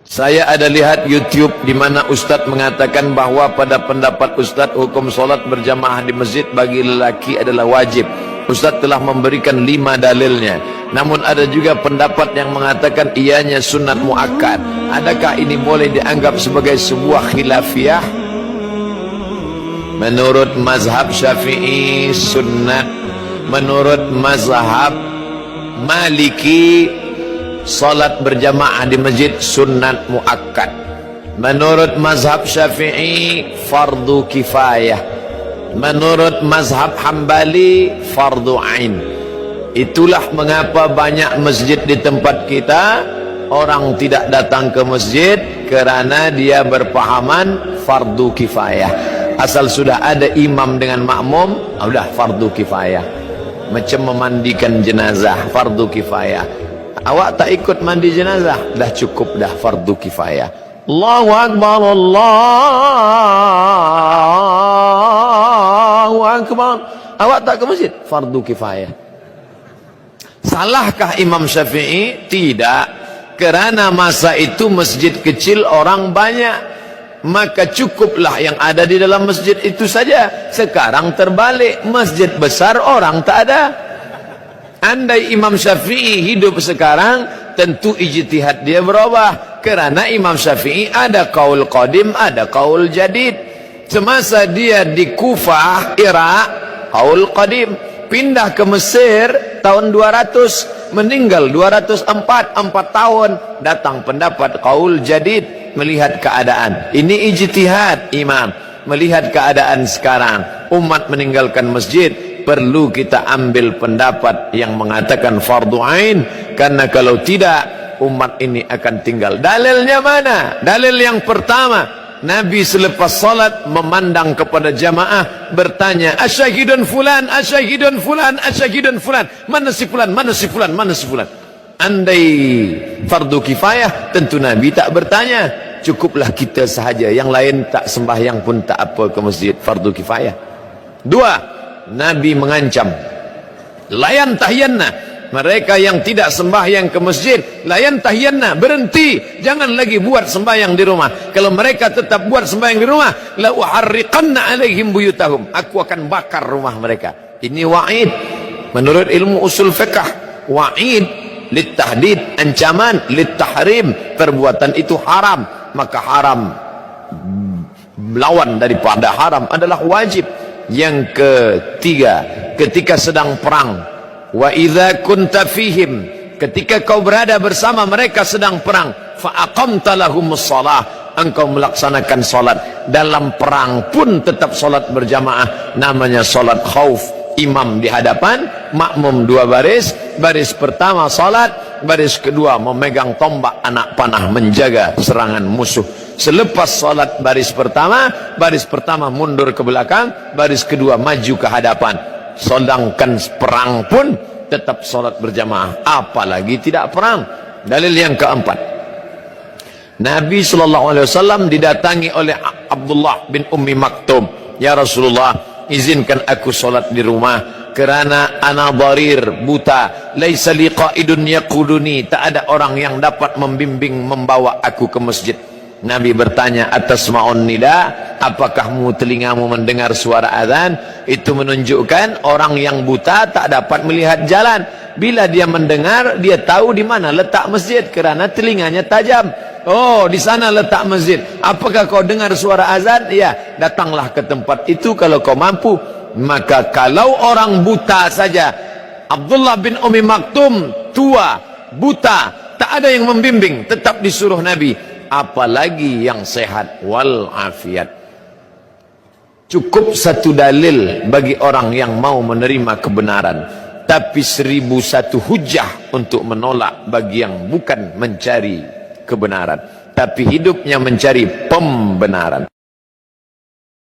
Saya ada lihat YouTube di mana Ustadz mengatakan bahwa pada pendapat Ustadz hukum solat berjamaah di masjid bagi lelaki adalah wajib. Ustadz telah memberikan 5 dalilnya. Namun ada juga pendapat yang mengatakan ianya sunat muakkad. Adakah ini boleh dianggap sebagai sebuah khilafiyah? Menurut mazhab Syafi'i sunnat. Menurut mazhab Maliki salat berjamaah di masjid sunnat muakkad. Menurut mazhab Syafi'i fardu kifayah. Menurut mazhab Hambali fardu ain. Itulah mengapa banyak masjid di tempat kita orang tidak datang ke masjid kerana dia berpahaman fardu kifayah. Asal sudah ada imam dengan makmum, sudah fardu kifayah. Macam memandikan jenazah fardu kifayah. Awak tak ikut mandi jenazah, dah cukup dah fardu kifayah. Allahu Akbar, Allahu Akbar. Awak tak ke masjid, fardu kifayah. Salahkah Imam Syafi'i? Tidak. Kerana masa itu masjid kecil orang banyak, maka cukuplah yang ada di dalam masjid itu saja. Sekarang terbalik, masjid besar orang tak ada. Andai Imam Syafi'i hidup sekarang, tentu ijtihad dia berubah. Kerana Imam Syafi'i ada qaul qadim, ada qaul jadid. Semasa dia di Kufah, Irak, qaul qadim. Pindah ke Mesir tahun 200, meninggal 204, 4 tahun. Datang pendapat qaul jadid, melihat keadaan. Ini ijtihad imam, melihat keadaan sekarang. Umat meninggalkan masjid, perlu kita ambil pendapat yang mengatakan fardu ain, karena kalau tidak umat ini akan tinggal. Dalilnya mana? Dalil yang pertama, Nabi selepas salat memandang kepada jamaah bertanya, asyhidun fulan, asyhidun fulan, asyhidun fulan, mana si fulan, mana si fulan, mana si fulan. Andai fardu kifayah, tentu Nabi tak bertanya, cukuplah kita sahaja, yang lain tak sembahyang pun tak apa ke masjid, fardu kifayah. 2, Nabi mengancam, layan tahyanna, mereka yang tidak sembahyang ke masjid, layan tahyanna, berhenti, jangan lagi buat sembahyang di rumah. Kalau mereka tetap buat sembahyang di rumah, la uharriqanna alaihim buyutahum, aku akan bakar rumah mereka. Ini wa'id menurut ilmu usul fiqh. Wa'id litahdid, ancaman litahrim, perbuatan itu haram, maka haram lawan daripada haram adalah wajib. Yang ketiga, ketika sedang perang, wa idza kunta fihim, ketika kau berada bersama mereka sedang perang, fa aqamta lahumus shalah, engkau melaksanakan salat. Dalam perang pun tetap salat berjamaah, namanya salat khauf. Imam di hadapan, makmum 2 baris. Baris pertama salat, baris kedua memegang tombak anak panah menjaga serangan musuh. Selepas salat baris pertama mundur ke belakang, baris kedua maju ke hadapan. Sedangkan perang pun tetap salat berjamaah, apalagi tidak perang. Dalil yang keempat, Nabi SAW didatangi oleh Abdullah bin Ummi Maktum. Ya Rasulullah, izinkan aku salat di rumah kerana ana dharir, buta, laisa li qaidun yaquduni, tak ada orang yang dapat membimbing membawa aku ke masjid. Nabi bertanya, atasma'un nida, apakah telingamu mendengar suara azan? Itu menunjukkan orang yang buta tak dapat melihat jalan. Bila dia mendengar, dia tahu di mana letak masjid kerana telinganya tajam. Oh, di sana letak masjid. Apakah kau dengar suara azan? Ya, datanglah ke tempat itu kalau kau mampu. Maka kalau orang buta saja, Abdullah bin Ummi Maktum tua, buta, tak ada yang membimbing, tetap disuruh Nabi. Apalagi yang sehat wal afiat. Cukup satu dalil bagi orang yang mau menerima kebenaran, tapi 1001 hujah untuk menolak bagi yang bukan mencari kebenaran, tapi hidupnya mencari pembenaran.